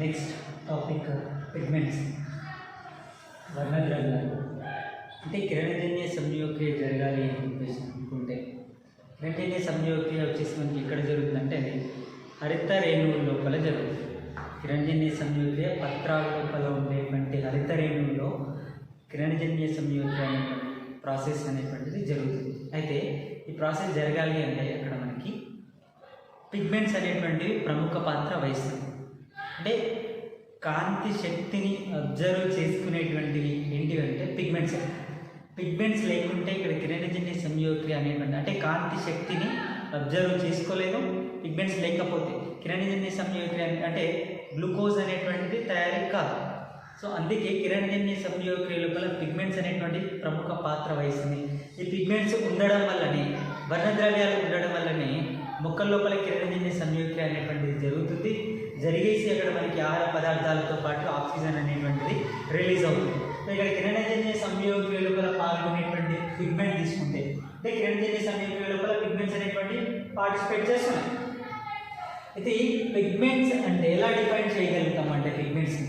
Next topic pigments, వర్ణద్రవ్యాలు. అంటే కిరణజన్య సంయోగక్రియ జరగాలి అని చెప్పేసి అనుకుంటే కిరణజన్య సంయోగక్రియ వచ్చేసి మనకి ఎక్కడ జరుగుతుందంటే అది హరిత రేణువుల లోపల జరుగుతుంది. కిరణజన్య సంయోగక్రియ పత్రాల లోపల ఉండేటువంటి హరిత రేణువులో కిరణజన్య సంయోగక్రియ అనేటువంటి ప్రాసెస్ అనేటువంటిది జరుగుతుంది. అయితే ఈ ప్రాసెస్ జరగాలి అంటే అక్కడ మనకి పిగ్మెంట్స్ అనేటువంటివి ప్రముఖ పాత్ర వహిస్తుంది. అంటే కాంతి శక్తిని అబ్జర్వ్ చేసుకునేటువంటివి ఏంటివంటే పిగ్మెంట్స్. పిగ్మెంట్స్ లేకుంటే ఇక్కడ కిరణజన్య సంయోగక్రియ అనేటువంటి అంటే కాంతి శక్తిని అబ్జర్వ్ చేసుకోలేదు. పిగ్మెంట్స్ లేకపోతే కిరణజన్య సంయోగక్రియ అంటే గ్లూకోజ్ అనేటువంటిది తయారీ కాదు. సో అందుకే కిరణజన్య సంయోగక్రియ లోపల పిగ్మెంట్స్ అనేటువంటి ప్రముఖ పాత్ర వహిస్తుంది. ఈ పిగ్మెంట్స్ ఉండడం వల్లనే, వర్ణద్రవ్యాలు ఉండడం వల్లనే మొక్కల లోపల కిరణజన్య సంయోగక్రియ అనేటువంటిది జరుగుతుంది. జరిగేసి అక్కడ మనకి ఆహార పదార్థాలతో పాటు ఆక్సిజన్ అనేటువంటిది రిలీజ్ అవుతుంది. ఇక్కడ కిరణజన్య సంయోగక్రియ లోపల పాల్గొనేటువంటి పిగ్మెంట్ తీసుకుంటే అంటే కిరణజన్య సంయోగక్రియ లోపల పిగ్మెంట్స్ అనేటువంటి పార్టిసిపేట్ చేస్తున్నాయి. అయితే ఈ పిగ్మెంట్స్ అంటే ఎలా డిఫైన్ చేయగలుగుతాం అంటే పిగ్మెంట్స్ని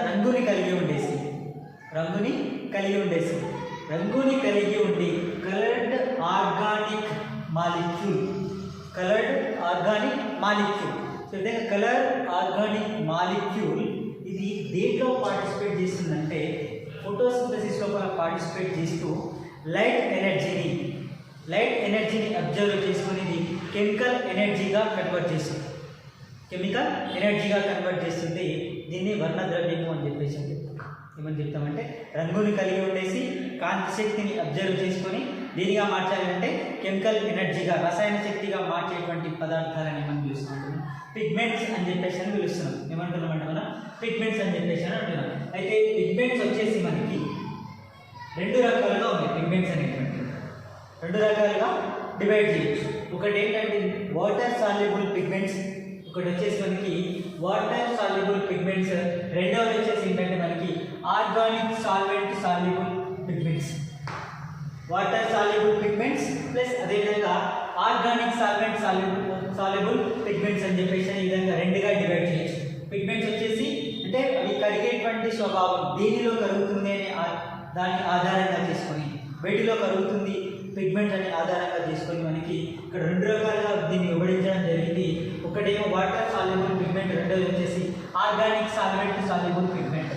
రంగుని కలిగి ఉండేసి రంగుని కలిగి ఉండి కలర్డ్ ఆర్గానిక్ మాలిక్యూల్ సో విధంగా కలర్ ఆర్గానిక్ మాలిక్యూల్ ఇది దేంట్లో పార్టిసిపేట్ చేస్తుందంటే ఫోటోసింథసిస్ లోపల పార్టిసిపేట్ చేస్తూ లైట్ ఎనర్జీని అబ్జర్వ్ చేసుకుని ఇది కెమికల్ ఎనర్జీగా కన్వర్ట్ చేస్తుంది. దీన్ని వర్ణద్రవ్యము అని చెప్పేసి ఏమని చెప్తామంటే రంగుని కలిగి ఉండేసి కాంతి శక్తిని అబ్జర్వ్ చేసుకొని దీనిగా మార్చాలంటే కెమికల్ ఎనర్జీగా రసాయన శక్తిగా మార్చేటువంటి పదార్థాలని మనం పిలుస్తున్నాం. పిగ్మెంట్స్ అని చెప్పేసి పిలుస్తున్నాం. ఏమంటున్నామంటే మనం పిగ్మెంట్స్ అని చెప్పేసి అంటున్నాం. అయితే పిగ్మెంట్స్ వచ్చేసి మనకి రెండు రకాలుగా ఉన్నాయి. పిగ్మెంట్స్ అనేటువంటి రెండు రకాలుగా డివైడ్ చేయొచ్చు. ఒకటి ఏంటంటే వాటర్ సాల్యుబుల్ పిగ్మెంట్స్, ఒకటి వచ్చేసి మనకి వాటర్ సాల్యుబుల్ పిగ్మెంట్స్, రెండవది వచ్చేసి ఏంటంటే మనకి organic solvent soluble pigments. Water soluble pigments plus అదేవిధంగా ఆర్గానిక్ సాల్వెంట్ సాల్యుబుల్ పిగ్మెంట్స్ అని చెప్పేసి ఈ విధంగా రెండుగా డివైడ్ చేయొచ్చు. పిగ్మెంట్స్ వచ్చేసి అంటే అవి కరిగేటువంటి స్వభావం దేనిలో కరుగుతుంది అనే దాన్ని ఆధారంగా చేసుకొని, వేటిలో కరుగుతుంది పిగ్మెంట్స్ అనే ఆధారంగా చేసుకొని మనకి ఇక్కడ రెండు రకాలుగా దీన్ని విభజించడం జరిగింది. ఒకటేమో వాటర్ సాల్యుబుల్ పిగ్మెంట్, రెండోది వచ్చేసి ఆర్గానిక్ సాల్వెంట్ సాల్యుబుల్ పిగ్మెంట్.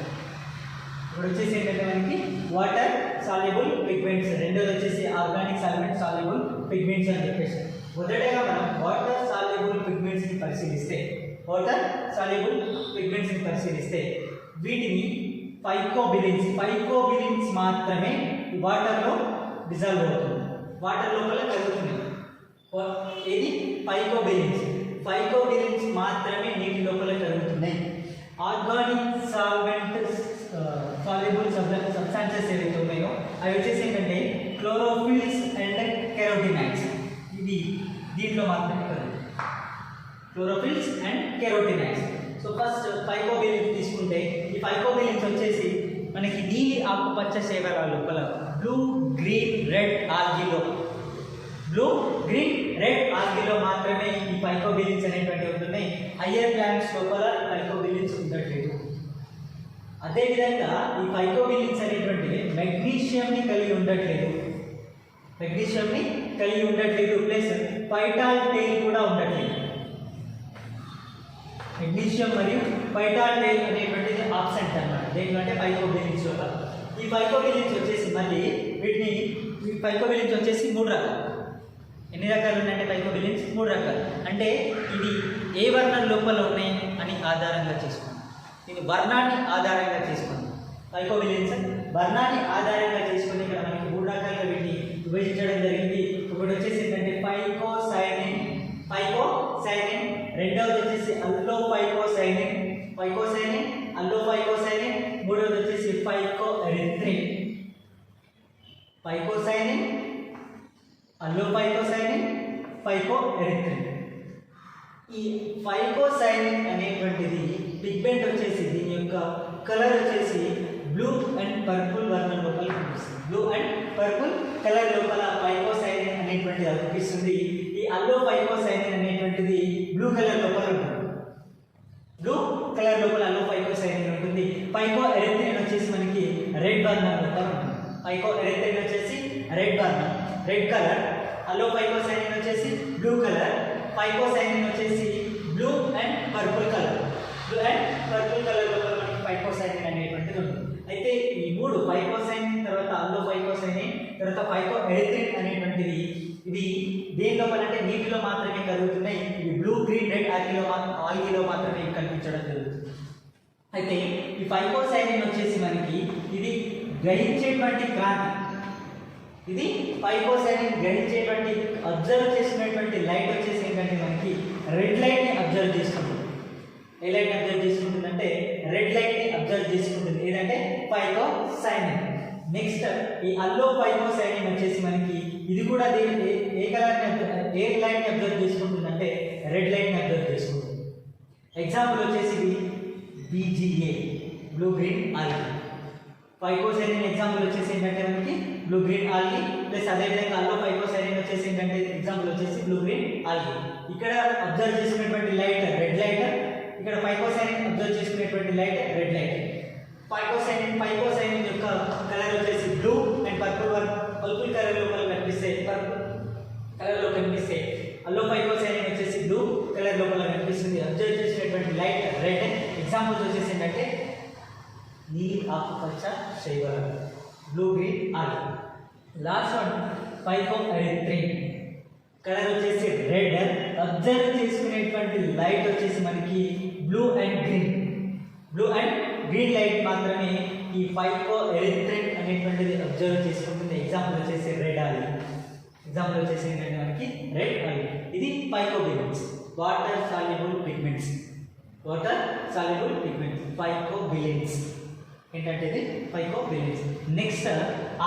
ఇప్పుడు వచ్చేసి ఏంటంటే మనకి వాటర్ సాల్యుబుల్ పిగ్మెంట్స్, రెండోది వచ్చేసి ఆర్గానిక్ సాల్వెంట్ సాల్యుబుల్ పిగ్మెంట్స్ అని చెప్పేసి. మొదటగా మనం వాటర్ సాల్యుబుల్ పిగ్మెంట్స్ని పరిశీలిస్తే వీటిని ఫైకోబిలిన్స్ మాత్రమే వాటర్లో డిజాల్వ్ అవుతుంది, వాటర్ లోపల కలుగుతుంది. ఇది ఫైకోబిలిన్స్ మాత్రమే నీటి లోపల కలుగుతున్నాయి. ఆర్గానిక్ సాల్యుబుల్ సబ్స్టాన్సెస్ ఏవైతే ఉన్నాయో అవి వచ్చేసి ఏంటంటే క్లోరోఫిల్స్ అండ్ కెరోటినాయిడ్స్. ఇది దీంట్లో మాత్రమే కలుగుతుంది, chlorophylls and carotenoids. So first phycobilins తీసుకుంటే ఈ ఫైకోబిలిన్స్ వచ్చేసి మనకి నీలి ఆకుపచ్చ శైవాల లోపల బ్లూ గ్రీన్ రెడ్ ఆల్గీలో మాత్రమే ఈ ఫైకోబిలిన్స్ అనేటువంటి ఉంటున్నాయి. హయ్యర్ ప్లాంట్స్ లోపల ఫైకోబిలిన్స్ ఉండట్లేదు. అదేవిధంగా ఈ ఫైకోబిలిన్స్ అనేటువంటివి మెగ్నీషియంని కలిగి ఉండట్లేదు ప్లస్ పైటాల్ టెయిల్ కూడా ఉండట్లేదు. మెగ్నీషియం మరియు పైటాల్ టెయిల్ అనేటువంటిది ఆబ్సెంట్ అన్నమాట దేనికంటే ఫైకోబిలిన్స్ లోపల. ఈ ఫైకోబిలిన్స్ వచ్చేసి మళ్ళీ ఫైకోబిలిన్స్ వచ్చేసి మూడు రకాలు. ఎన్ని రకాలు ఉన్నాయంటే ఫైకోబిలిన్స్ మూడు రకాలు. అంటే ఇది ఏ వర్ణం లోపల ఉన్నాయి అని ఆధారంగా చేసుకుంది. ఇది వర్ణాన్ని ఆధారంగా చేసుకుంది. ఫైకోబిలిన్స్ వర్ణాన్ని ఆధారంగా చేసుకుని ఇక్కడ మనకి మూడు రకాలుగా వీటిని విభజించడం జరిగింది. ఒకటి వచ్చేసి ఏంటంటే ఫైకోసైనిన్, రెండవది వచ్చేసి అల్లోఫైకోసైనిన్, మూడవది వచ్చేసి ఫైకోఎరిథ్రిన్. ఈ ఫైకోసైనిన్ అనేటువంటిది పిగ్మెంట్ వచ్చేసి దీని యొక్క కలర్ వచ్చేసి బ్లూ అండ్ పర్పుల్ వర్ణం లోపల కనిపిస్తుంది. బ్లూ అండ్ పర్పుల్ కలర్ లోపల ఫైకోసైనిన్ అనేటువంటిది కనిపిస్తుంది. ఈ అల్లోఫైకోసైనిన్ అనేటువంటిది బ్లూ కలర్ లోపల ఉంటుంది. పైకో ఎరిథ్రిన్ వచ్చేసి మనకి రెడ్ బర్నర్ లోపల ఉంటుంది. పైకో ఎరిథ్రిన్ వచ్చేసి రెడ్ బర్నర్, రెడ్ కలర్. అల్లోఫైకోసైనిన్ వచ్చేసి బ్లూ కలర్. పైకోసైనిన్ వచ్చేసి blue and purple colour. Blue and purple colour లోపల మనకి పైకోసైనిన్ అనేటువంటిది ఉంటుంది. అయితే ఈ మూడు పైకోసైనిన్ తర్వాత అల్లోఫైకోసైనిన్ తర్వాత పైకో ఎరిథ్రిన్ అనేటువంటివి ఇవి దేని లోపల అంటే నీటిలో మాత్రమే కలుగుతున్నాయి. ఇవి బ్లూ గ్రీన్ రెడ్ ఆల్గీలో మాత్రమే కనిపించడం జరుగుతుంది. అయితే ఈ పైకోసైనిన్ వచ్చేసి మనకి ఇది గ్రహించేటువంటి క్రాంతి, ఇది పైకోసైనిన్ గ్రహించేటువంటి అబ్జర్వ్ చేసినటువంటి లైట్ వచ్చేసి ఏంటంటే మనకి రెడ్ లైట్ని అబ్జర్వ్ చేసుకుంటుంది. ఏ లైట్ని అబ్జర్వ్ చేసుకుంటుందంటే రెడ్ లైట్ని అబ్జర్వ్ చేసుకుంటుంది. ఏదంటే పైకోసైనిన్. నెక్స్ట్ ఈ అల్లోఫైకోసైనిన్ వచ్చేసి మనకి ఇది కూడా ఏ లైట్ని అబ్జర్వ్ చేసుకుంటుందంటే రెడ్ లైట్ని అబ్జర్వ్ చేసుకుంటుంది. ఎగ్జాంపుల్ వచ్చేసి BGA blue green algae. Phycocyanin example వచ్చేసి ఏంటంటే మనకి బ్లూ గ్రీన్ ఆల్గీ ప్లస్ అదేవిధంగా అల్లోఫైకోసైనిన్ వచ్చేసి ఏంటంటే ఎగ్జాంపుల్ వచ్చేసి బ్లూ గ్రీన్ ఆల్గీ. ఇక్కడ అబ్జర్వ్ చేసుకునేటువంటి లైట్ రెడ్ లైట్, ఇక్కడ పైకోసైనిన్ అబ్జర్వ్ చేసుకునేటువంటి లైట్ రెడ్ లైట్. పైకోసైనిన్ యొక్క కలర్ వచ్చేసి బ్లూ అండ్ పర్పుల్ కలర్ లోపల కనిపిస్తే అల్లోఫైకోసైనిన్ వచ్చేసి బ్లూ కలర్ లోపల కనిపిస్తుంది. అబ్జర్వ్ చేసినటువంటి లైట్ రెడ్. ఎగ్జాంపుల్స్ వచ్చేసి ఏంటంటే నీలి ఆకుపచ్చ శైవలం, blue green algae. Last one phycoerythrin, colour వచ్చేసి రెడ్. అబ్జర్వ్ చేసుకునేటువంటి లైట్ వచ్చేసి మనకి బ్లూ అండ్ గ్రీన్ లైట్ మాత్రమే ఈ పైకో ఎరిథ్రిన్ అనేటువంటిది అబ్జర్వ్ చేసుకుంటుంది. ఎగ్జాంపుల్ వచ్చేసి రెడ్ ఆల్గీ. ఎగ్జాంపుల్ వచ్చేసి ఏంటంటే మనకి రెడ్ ఆల్గీ. ఇది phycobilins, water soluble pigments. Phycobilins ఏంటంటే ఇది phycobilins. Next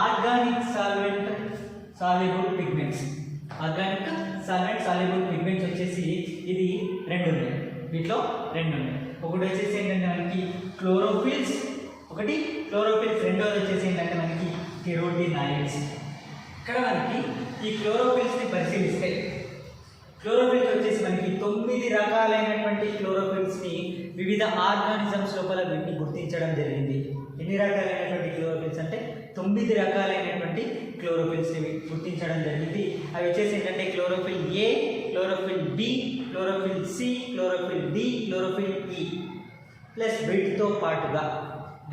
organic solvent soluble pigments. Organic solvent soluble pigments వచ్చేసి ఇది రెండు ఉన్నాయి, వీటిలో రెండు ఉన్నాయి. ఒకటి వచ్చేసి ఏంటంటే మనకి క్లోరోఫిల్స్, రెండోది వచ్చేసి ఏంటంటే మనకి కెరోటినాయిడ్స్. ఇక్కడ మనకి ఈ క్లోరోఫిల్స్ని పరిశీలిస్తే క్లోరోఫిల్స్ వచ్చేసి మనకి 9 రకాలైనటువంటి క్లోరోఫిల్స్ని వివిధ ఆర్గానిజమ్స్ లోపల వీటిని గుర్తించడం జరిగింది. ఎన్ని రకాలైనటువంటి క్లోరోఫిల్స్ అంటే 9 రకాలైనటువంటి క్లోరోఫిల్స్ని గుర్తించడం జరిగింది. అవి వచ్చేసి ఏంటంటే chlorophyll A, chlorophyll B, chlorophyll C, chlorophyll D, chlorophyll E plus వీటితో పాటుగా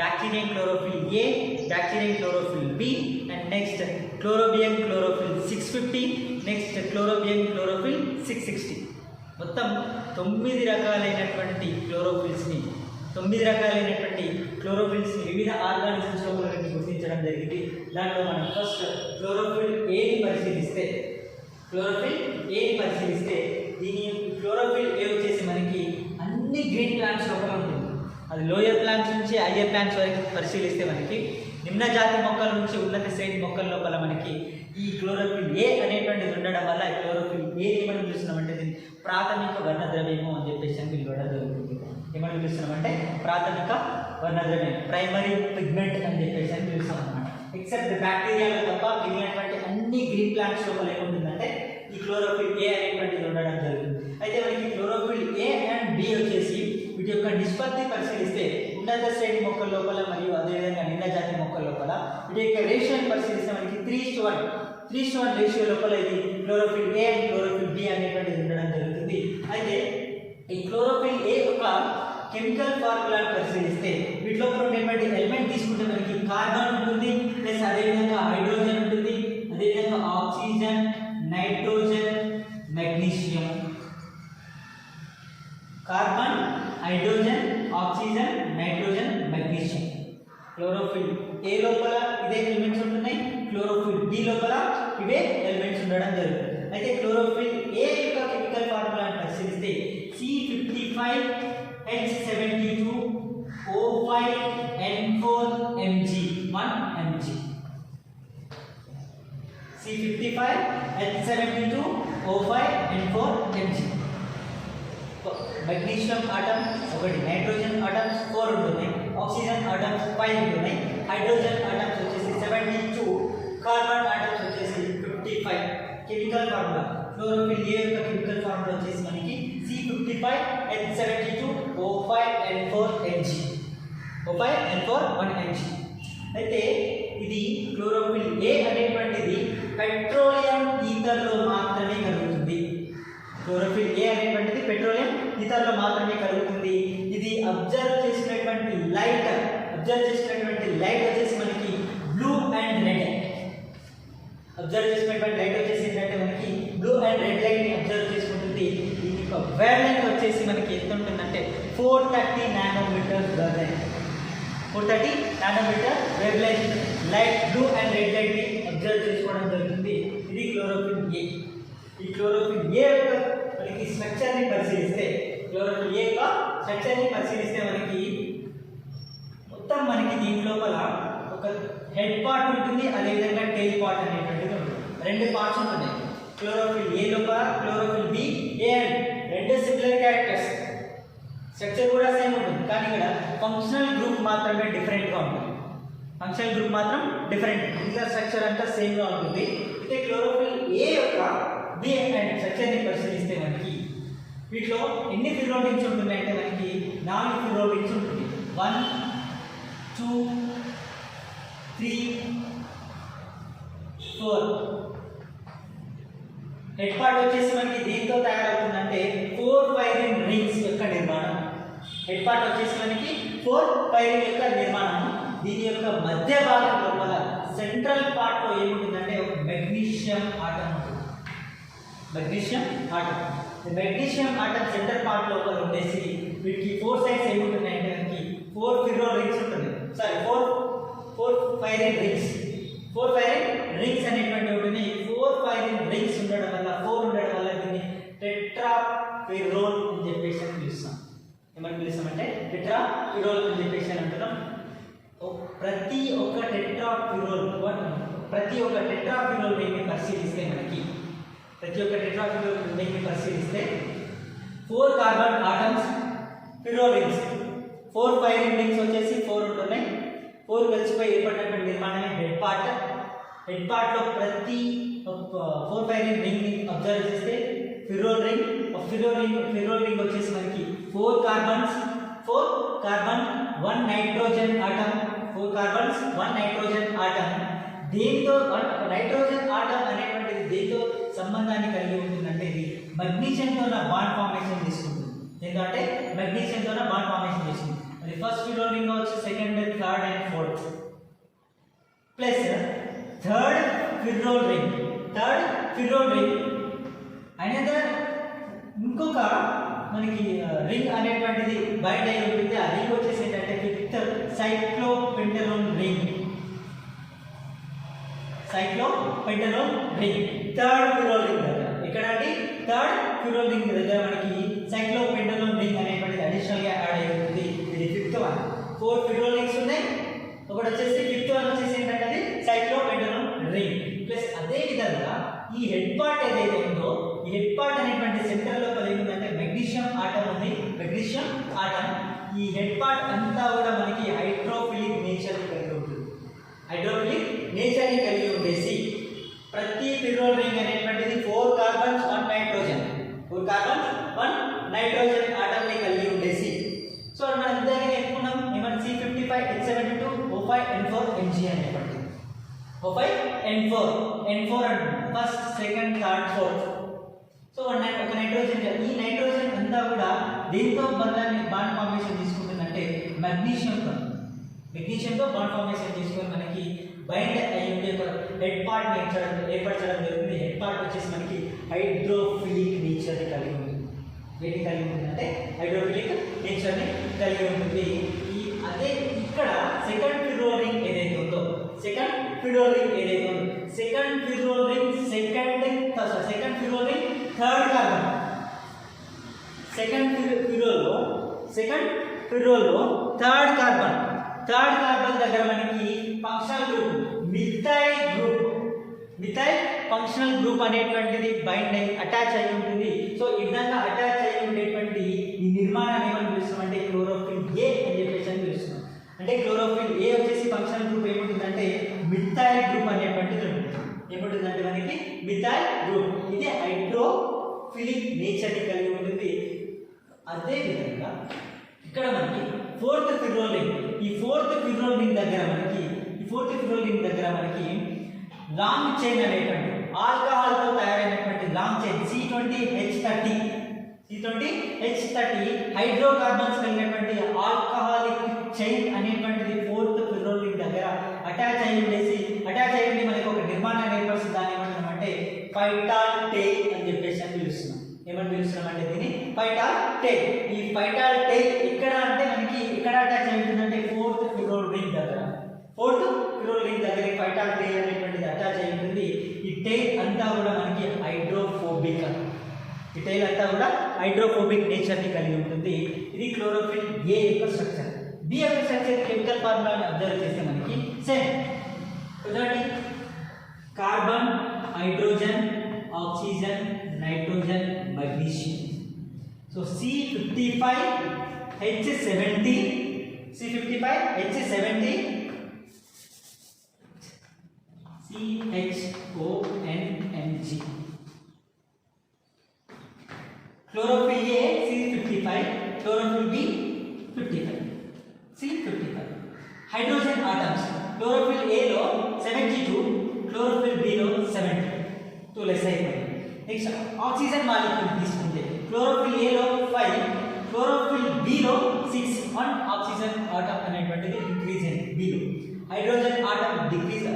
bacterium chlorophyll A, bacterium chlorophyll B and next chlorobium chlorophyll 650, next chlorobium chlorophyll 660. మొత్తం 9 రకాలైనటువంటి క్లోరోఫిల్స్ని వివిధ ఆర్గానిజమ్స్ లో గుర్తించడం జరిగింది. దాంట్లో మనం ఫస్ట్ క్లోరోఫిల్ ఏని పరిశీలిస్తే దీని క్లోరోఫిల్ ఏ వచ్చేసి మనకి అన్ని గ్రీన్ ప్లాంట్స్ లోపల ఉంటుంది. అది లోయర్ ప్లాంట్స్ నుంచి హయ్యర్ ప్లాంట్స్ వరకు పరిశీలిస్తే మనకి నిమ్న జాతి మొక్కల నుంచి ఉన్నత శ్రేణి మొక్కల లోపల మనకి ఈ క్లోరోఫిల్ ఏ అనేటువంటిది ఉండడం వల్ల ఈ క్లోరోఫిల్ ఏ ఏమని పిలుస్తున్నామంటే దీన్ని ప్రాథమిక వర్ణద్రవ్యము అని చెప్పేసి పిలవడం జరుగుతుంది. ఏమని పిలుస్తున్నామంటే ప్రాథమిక వర్ణద్రవ్యం, ప్రైమరీ పిగ్మెంట్ అని చెప్పేసి పిలుస్తాం అన్నమాట. ఎక్సెప్ట్ బ్యాక్టీరియాలో తప్ప మిగిలినటువంటి అన్ని గ్రీన్ ప్లాంట్స్ లోపల ఏముంటుందంటే ఈ క్లోరోఫిల్ ఏ అనేటువంటిది ఉండడం జరుగుతుంది. అయితే మనకి క్లోరోఫిల్ ఏ అండ్ బి వచ్చేసి వీటి యొక్క నిష్పత్తి పరిశీలిస్తే ఉన్నత శ్రేణి మొక్కల లోపల మరియు అదేవిధంగా నిమ్న జాతి మొక్కల లోపల వీటి యొక్క రేషియోని పరిశీలిస్తే మనకి 3:1 రేషియో లోపల ఇది chlorophyll A and chlorophyll b అనేటువంటిది ఉండడం జరుగుతుంది. అయితే ఈ క్లోరోఫిల్ ఏ యొక్క కెమికల్ ఫార్ములాను పరిశీలిస్తే వీటిలో ఉన్నటువంటి ఎలిమెంట్ తీసుకుంటే మనకి కార్బన్ ఉంటుంది, ప్లస్ అదేవిధంగా హైడ్రోజన్ ఉంటుంది, అదేవిధంగా oxygen, nitrogen, magnesium. Carbon, hydrogen, oxygen, nitrogen, magnesium. Chlorophyll ఏ లోపల ఇదే ఎలిమెంట్స్ ఉంటున్నాయి, క్లోరోఫిల్ బి లోపల ఇవే ఎలిమెంట్స్ ఉండడం జరుగుతుంది. అయితే క్లోరోఫిల్ ఏ యొక్క కెమికల్ ఫార్ములాను పరిశీలిస్తే C55H72O5N4Mg 1 mg. C55H72O5N4Mg. Magnesium atom ఒకటి, నైట్రోజన్ ఆటమ్స్ 4 ఉంటుంది, ఆక్సిజన్ ఆటమ్స్ 5 ఉంటుంది, హైడ్రోజన్ ఆటమ్స్ వచ్చేసి 72, కార్బన్ ఆటమ్స్ వచ్చేసి 55. కెమికల్ ఫార్ములా క్లోరోఫిల్ ఏ యొక్క కెమికల్ ఫార్ములా వచ్చేసి మనకి C55H72O5N4Mg. O5N4 1Mg. అయితే ఇది క్లోరోఫిల్ ఏ అనేటువంటిది పెట్రోలియం ఈథర్లో మాత్రమే కలుగుతుంది. క్లోరోఫిల్ ఏ అనేటువంటిది పెట్రోలియం ఈథర్లో మాత్రమే కలుగుతుంది. ఇది అబ్జర్వ్ చేసినటువంటి లైట్ వచ్చేసి మనకి బ్లూ అండ్ రెడ్. అబ్జర్వ్ చేసినటువంటి లైట్ వచ్చేసి ఏంటంటే మనకి బ్లూ అండ్ రెడ్ లైట్ ని అబ్జర్వ్ చేసుకుంటుంది. దీని యొక్క వేవ్ లెంగ్త్ వచ్చేసి మనకి ఎంత ఉంటుందంటే 430 nanometre wave length. 430 nanometre wave length light blue and red light ని అబ్జర్వ్ చేసుకోవడం జరుగుతుంది. ఇది క్లోరోఫిల్ ఏ. ఈ క్లోరోఫిల్ ఏ యొక్క మనకి స్ట్రక్చర్ ని పరిశీలిస్తే మనకి మొత్తం మనకి దీని లోపల ఒక హెడ్ పార్ట్ ఉంటుంది, అదేవిధంగా టెయిల్ పార్ట్ అనేటువంటిది ఉంటుంది. రెండు పార్ట్స్ ఉంటాయి క్లోరోఫిల్ ఏ లోపల, క్లోరోఫిల్ బి. ఏ అండ్ రెండు సిమిలర్ క్యారెక్టర్స్, స్ట్రక్చర్ కూడా సేమ్ ఉంటుంది, కానీ ఇక్కడ ఫంక్షనల్ గ్రూప్ మాత్రమే డిఫరెంట్గా ఉంటుంది. ఇంకా స్ట్రక్చర్ అంతా సేమ్గా ఉంటుంది. అయితే క్లోరోఫిల్ ఏ యొక్క బి అండ్ స్ట్రక్చర్ని పరిశీలిస్తే మనకి వీటిలో ఎన్ని ఫిర్రోల్ రింగ్స్ ఉంటున్నాయంటే మనకి 4 ఫిర్రోల్ రింగ్స్ ఉంటుంది. 1 2 3 4. హెడ్ పార్ట్ వచ్చేసి మనకి దీంతో తయారవుతుందంటే 4 ఫైరింగ్ రింగ్స్ యొక్క నిర్మాణం. హెడ్ పార్ట్ వచ్చేసి మనకి 4 ఫైరింగ్ యొక్క నిర్మాణం. దీని యొక్క మధ్య భాగం లోపల సెంట్రల్ పార్ట్ లో ఏముంటుందంటే ఒక మెగ్నీషియం ఆటం ఉంటుంది. మెగ్నీషియం ఆటం సెంటర్ పార్ట్ లోపల ఉండేసి వీటికి 4 సైడ్స్ ఏముంటున్నాయంటే మనకి 4 ఫిర్రోల్ రింగ్స్ ఉంటుంది. 4 ఫైరింగ్ రింగ్స్. 4 ఫైరింగ్ రింగ్స్ అనేటువంటి ఉంటుంది. 4 ఫైరింగ్ రింగ్స్ ఉండడం వల్ల దీన్ని టెట్రాఫిర్రోల్ అని చెప్పేసి పిలుస్తాం. ఏమని పిలుస్తామంటే టెట్రాఫిర్రోల్ అని చెప్పేసి అంటున్నాం. ప్రతి ఒక్క టెట్రాఫిర్రోల్ రింగ్ని పరిశీలిస్తే 4 carbon atoms pyrrole rings. 4 pyrrole rings వచ్చేసి 4 ఉంటున్నాయి. 4 కలిసిపోయి ఏర్పడినటువంటి నిర్మాణమే హెడ్ పార్ట్ లో ప్రతి 4 ఫైరింగ్ రింగ్ ని అబ్జర్వ్ చేస్తే ఫిర్రోల్ రింగ్ వచ్చేసి మనకి 4 carbon 1 nitrogen atom. 4 carbons 1 nitrogen atom. దీంతో నైట్రోజన్ ఆటం అనేటువంటిది దేంతో సంబంధాన్ని కలిగి ఉంటుందంటే ఇది మెగ్నీషియంతో బాండ్ ఫార్మేషన్ తీసుకుంటుంది. ఎందుకంటే మెగ్నీషియంతో బాండ్ ఫార్మేషన్ తీసుకుంటుంది. అది ఫస్ట్ ఫిర్రోల్ రింగ్ వచ్చి second, third and fourth plus third pyrrole ring another ఇంకొక మనకి రింగ్ అనేటువంటిది బైండ్ అయి ఉంటుంది. ఆ రింగ్ వచ్చేసి ఏంటంటే fifth సైక్లోపెంటలోన్ ring. Third pyrrole ring దగ్గర మనకి సైక్లోపెంటలోన్ రింగ్ అనేటువంటిది అడిషనల్ గా యాడ్ అయి ఉంటుంది. ఇది ఫిఫ్త్ వన్. 4 ఫిర్రోల్ రింగ్స్ ఉన్నాయి. ఒకటి వచ్చేసి ఫిఫ్త్ వన్ వచ్చేసి ఏంటంటే సైక్లోపెంటలోన్ రింగ్. ప్లస్ అదే విధంగా ఈ హెడ్ పార్ట్ ఏదైతే ఉందో ఈ హెడ్ పార్ట్ అనేటువంటి సెంటర్ లోపల ఏముందంటే మెగ్నీషియం ఆటం ఉంది. ఈ హెడ్ పార్ట్ అంతా కూడా మనకి హైడ్రోఫిలిక్ నేచర్ ని కలిగి ఉంటుంది. ఉండేసి ప్రతి ఫిర్రోల్ రింగ్ అనేటువంటిది 4 కార్బన్స్ 1 నైట్రోజన్ ఆటం ని కలిగి ఉండేసి సో మనం ఇందాక చెప్పుకున్నాం ఏమన్నా C55H72 O5N4 Mg అనేటువంటిది. O5N4 and first, second, third, fourth. So ఒక నైట్రోజన్, ఈ నైట్రోజన్ అంతా కూడా దీంతో బాండ్ ఫార్మేషన్ తీసుకుంటుందంటే మెగ్నీషియంతో బాండ్ ఫార్మేషన్ తీసుకొని మనకి బైండ్ అయ్యి ఉండే హెడ్ పార్ట్ ఏర్పరచడం జరుగుతుంది. హెడ్ పార్ట్ వచ్చేసి మనకి హైడ్రోఫిలిక్ నేచర్ని కలిగి ఉంటుంది. అంటే హైడ్రోఫిలిక్ నేచర్ని కలిగి ఉంటుంది. అదే ఇక్కడ సెకండ్ ఫిర్రోల్ రింగ్ ఏదైతే ఉందో second pyrrole ring third carbon. Second ఫిర్రోల్లో థర్డ్ కార్బన్ దగ్గర మనకి functional group methyl functional group అనేటువంటిది బైండ్ అయ్యి అటాచ్ అయి ఉంటుంది. సో ఈ విధంగా అటాచ్ అయి ఉండేటువంటి ఈ నిర్మాణాన్ని ఏమని పిలుస్తామంటే క్లోరోఫిల్ ఏ అని చెప్పేసి పిలుస్తున్నాం. అంటే క్లోరోఫిల్ ఏ వచ్చేసి ఫంక్షనల్ గ్రూప్ ఏముంటుందంటే మిథైల్ గ్రూప్ అనేటువంటిది ఉంటుంది. ఏముంటుందంటే మనకి మిథైల్ గ్రూప్. ఇది హైడ్రోఫిలిక్ నేచర్ని కలిగి ఉంటుంది. అదే విధంగా ఇక్కడ మనకి ఫోర్త్ ఫిబ్రోలిన్. ఈ ఫోర్త్ ఫిబ్రోలిన్ దగ్గర మనకి లాంగ్ చైన్ అనేటువంటి ఆల్కహాల్తో తయారైనటువంటి లాంగ్ చైన్ C20H30 హైడ్రోకార్బన్స్ కలిగినటువంటి ఆల్కహాలిక్ చైన్ అనేటువంటిది ఫోర్త్ ఫిబ్రోలిన్ దగ్గర అటాచ్ అయి ఉండి మనకి ఒక నిర్మాణాన్ని ఏర్పరుస్తుంది. దాన్ని ఏమంటున్నామంటే ఫైటాల్ టెయిల్ అని చెప్పేసి పిలుస్తున్నాం. ఏమని పిలుస్తున్నామంటే దీన్ని ఫైటాల్ టెయిల్. ఈ ఫైటాల్ టెయిల్ ఎక్కడ అంటే మనకి ఎక్కడ అటాచ్ అయి ఉంటుందంటే ఫోర్త్ ఫిబ్రోలిన్ దగ్గర ఫైటాల్ టెయిల్ అనేటువంటిది అటాచ్ అయి ఉంటుంది. ఈ టెయిల్ అంతా కూడా మనకి హైడ్రోఫోబిక్ నేచర్ని కలిగి ఉంటుంది. ఇది క్లోరోఫిల్ ఏ యొక్క స్ట్రక్చర్. బి యొక్క స్ట్రక్చర్ కెమికల్ ఫార్ములాని అబ్జర్వ్ చేస్తే మనకి సేమ్ చూడండి, carbon, hydrogen, oxygen, nitrogen, magnesium. So C55H70 CHONMG. Chlorophyll A C55, chlorophyll B 55, C55. Hydrogen atoms. Chlorophyll A లో 72, chlorophyll B లో 70. तो లెస్ అయిపోయింది. నెక్స్ట్ ఆక్సిజన్ మాలిక్యూల్ తీసుకుంటే chlorophyll A లో 5, chlorophyll B లో 6. వన్ ఆక్సిజన్ ఆటమ్ అనేటువంటిది increase అయింది B లో. హైడ్రోజన్ ఆటమ్ డిక్రీజ్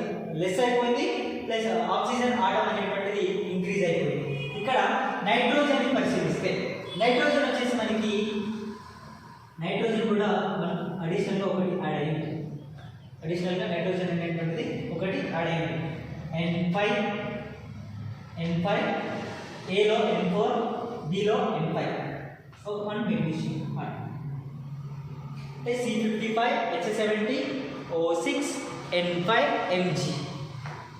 లెస్ అయిపోయింది, ప్లస్ ఆక్సిజన్ ఆటమ్ అనేటువంటిది ఇంక్రీజ్ అయిపోయింది. ఇక్కడ నైట్రోజన్ ని పరిశీలిస్తే నైట్రోజన్ వచ్చేసి మనకి నైట్రోజన్ కూడా మనం అడిషనల్గా ఒకటి యాడ్ అయ్యింది. అడిషనల్గా నైట్రోజన్ అనేటువంటిది ఒకటి యాడ్ అయ్యింది. N5 ఏలో N4, below N5. So 1 magnesium అంటే C55H70 O6 N5 Mg.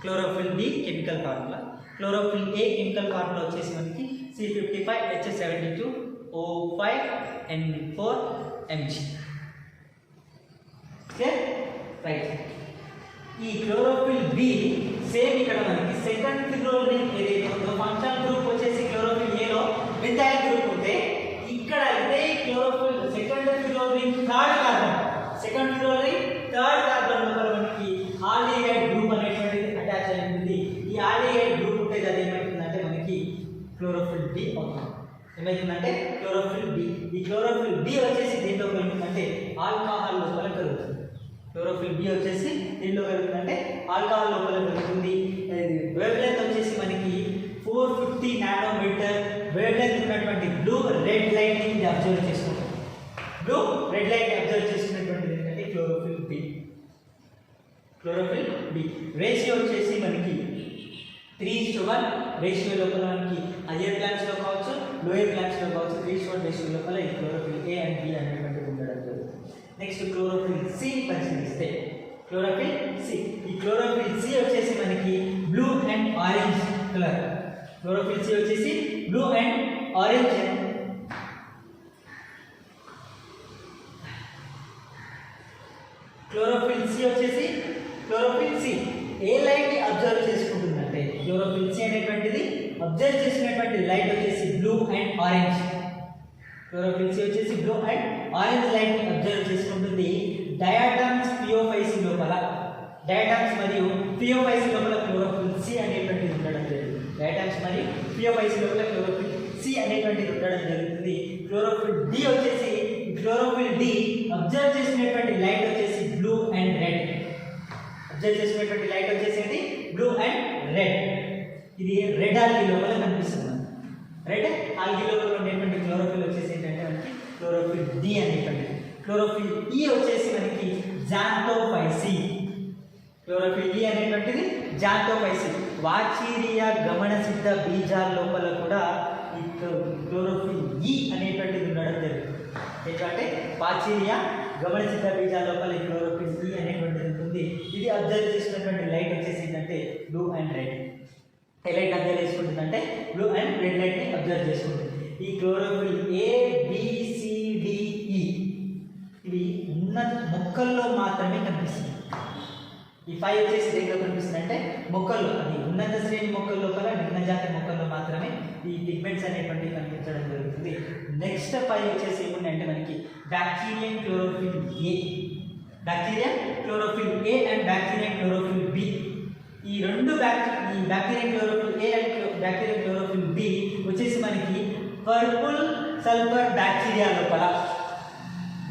Chlorophyll b chemical formula. Chlorophyll a chemical formula వచ్చేసి మనకి C55H72 O5 N4 Mg. Okay right. ఈ క్లోరోఫిల్ బి సేమ్ ఇక్కడ మనకి సెకండ్ ఫిబ్రోలిన్ ఏదైతే ఉందో ఫంక్షనల్ గ్రూప్ వచ్చేసి క్లోరోఫిల్ ఏలో మిథైల్ గ్రూప్ ఉంటే ఇక్కడ ఇదే క్లోరోఫిల్ సెకండ్ ఫిబ్రోలిన్ థర్డ్ కార్బన్ లోపల మనకి ఆల్డిహైడ్ గ్రూప్ అనేటువంటిది అటాచ్ అయి ఉంటుంది. ఈ ఆల్డిహైడ్ గ్రూప్ ఉంటే అది ఏమవుతుందంటే మనకి క్లోరోఫిల్ బి అవుతుంది. ఏమవుతుందంటే క్లోరోఫిల్ బి. ఈ క్లోరోఫిల్ బి వచ్చేసి దీంట్లో కలుగుతుందంటే ఆల్కహాల్ లోపల కలుగుతుంది. క్లోరోఫిల్ బి వచ్చేసి దీంట్లో కలుగుతుందంటే ఆల్కహాల్ లోపల కలుగుతుంది. వేవ్ లెంత్ వచ్చేసి మనకి 450 నానోమీటర్ వేవ్ లెంత్ ఉన్నటువంటి బ్లూ రెడ్ లైట్ ని అబ్జర్వ్ చేసుకుంటాం. బ్లూ రెడ్ లైట్ ని అబ్జర్వ్ చేసుకున్నటువంటిది ఏంటంటే క్లోరోఫిల్ బి. రేషియో వచ్చేసి మనకి 3:1 రేషియో లోపల మనకి హయ్యర్ ప్లాంట్స్ లో కావచ్చు, లోయర్ ప్లాంట్స్ లో కావచ్చు 3:1 రేషియో లోపల ఈ క్లోరోఫిల్ ఏ అండ్ బి అనేటువంటిది ఉండడం జరుగుతుంది. నెక్స్ట్ క్లోరోఫిల్ సి పరిశీలిస్తే క్లోరోఫిల్ సి. ఈ క్లోరోఫిల్ సి వచ్చేసి మనకి blue and orange colour. Chlorophyll C వచ్చేసి blue and orange. Chlorophyll C వచ్చేసి క్లోరోఫిల్ సి ఏ లైట్ ని అబ్జర్వ్ చేసుకుంటుందంటే క్లోరోఫిల్ సి అనేటువంటిది అబ్జర్వ్ చేసినటువంటి లైట్ వచ్చేసి blue and orange. Chlorophyll C వచ్చేసి బ్లూ అండ్ ఆరెంజ్ లైట్ ని అబ్జర్వ్ చేసుకుంటుంది. డయాటమ్స్ పియోఫైసి లోపల క్లోరోఫిల్ సి అనేటువంటిది ఉండడం జరుగుతుంది. డయాటమ్స్ మరియు పియోఫైసి లోపల క్లోరోఫిల్ సి అనేటువంటిది ఉండడం జరుగుతుంది. క్లోరోఫిల్ డి వచ్చేసి క్లోరోఫిల్ డి అబ్జర్వ్ చేసినటువంటి లైట్ వచ్చేసి బ్లూ అండ్ రెడ్. ఇది రెడ్ ఆల్గీ లోపల కనిపిస్తుంది. రెడ్ ఆల్గీ లోపల ఉండేటువంటి క్లోరోఫిల్ వచ్చేసి ఏంటంటే మనకి క్లోరోఫిల్ డి అనేటువంటి. క్లోరోఫిల్ ఈ వచ్చేసి మనకి జాంతోఫైసి. క్లోరోఫిల్ ఈ అనేటువంటిది జాంతోఫైసి. వాచీరియా గమనసిద్ధ బీజాల లోపల కూడా ఈ క్లోరోఫిల్ ఈ అనేటువంటిది ఉండడం జరుగుతుంది. ఏంటంటే వాచీరియా గమనసిద్ధ బీజాల లోపల ఈ క్లోరోఫిల్ ఈ అనేటువంటిది ఉంటుంది. ఇది అబ్జర్వ్ చేసినటువంటి లైట్ వచ్చేసి ఏంటంటే బ్లూ అండ్ రెడ్. ఏ లైట్ అబ్జర్వ్ చేసుకుంటుందంటే బ్లూ అండ్ రెడ్ లైట్ ని అబ్జర్వ్ చేసుకుంటుంది. ఈ క్లోరోఫిల్ ఏ బిసిడిఈ ఇవి ఉన్నత మొక్కల్లో మాత్రమే కనిపిస్తుంది. ఈ 5 వచ్చేసి దేంట్లో కనిపిస్తుంది అంటే మొక్కల్లో, అది ఉన్నత శ్రేణి మొక్కల లోపల నిమ్న జాతి మొక్కల్లో మాత్రమే ఈ పిగ్మెంట్స్ అనేటువంటివి కనిపించడం జరుగుతుంది. నెక్స్ట్ 5 వచ్చేసి ఏమున్నాయంటే మనకి bacteria chlorophyll A, bacteria chlorophyll A and bacteria chlorophyll b. ఈ రెండు bacteria chlorophyll A and bacteria chlorophyll b వచ్చేసి మనకి పర్పుల్ సల్ఫర్ బ్యాక్టీరియా లోపల,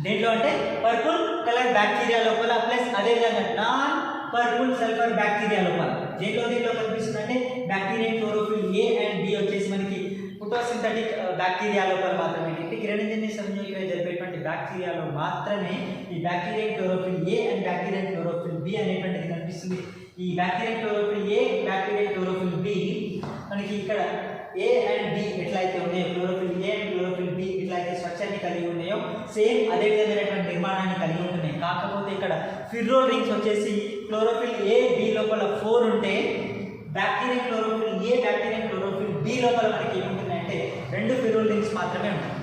దేంట్లో అంటే పర్పుల్ కలర్ బ్యాక్టీరియా లోపల ప్లస్ అదేవిధంగా నాన్ పర్పుల్ సల్ఫర్ బ్యాక్టీరియా లోపల దేంట్లో కనిపిస్తుంది అంటే bacteria chlorophyll A and b వచ్చేసి మనకి ఫోటోసింథటిక్ బ్యాక్టీరియా లోపల మాత్రమే, అంటే కిరణజన్య సంయోగక్రియ జరిపేటువంటి బ్యాక్టీరియాలో మాత్రమే ఈ bacteria chlorophyll A and bacteria chlorophyll b అనేటువంటిది కనిపిస్తుంది. ఈ బ్యాక్టీరియా క్లోరోఫిల్ ఏ బ్యాక్టీరియా క్లోరోఫిల్ బి మనకి ఇక్కడ ఏ అండ్ బి ఎట్లయితే ఉన్నాయో, chlorophyll A and chlorophyll b ఎట్లయితే స్ట్రక్చర్ని కలిగి ఉన్నాయో సేమ్ అదే విధమైనటువంటి నిర్మాణాన్ని కలిగి ఉంటున్నాయి. కాకపోతే ఇక్కడ ఫిర్రోల్ రింగ్స్ వచ్చేసి క్లోరోఫిల్ ఏ బి లోపల 4 ఉంటే బ్యాక్టీరియా క్లోరోఫిల్ ఏ బ్యాక్టీరియా క్లోరోఫిల్ బి లోపల మనకి ఏముంటుందంటే 2 ఫిర్రోల్ రింగ్స్ మాత్రమే ఉంటాయి,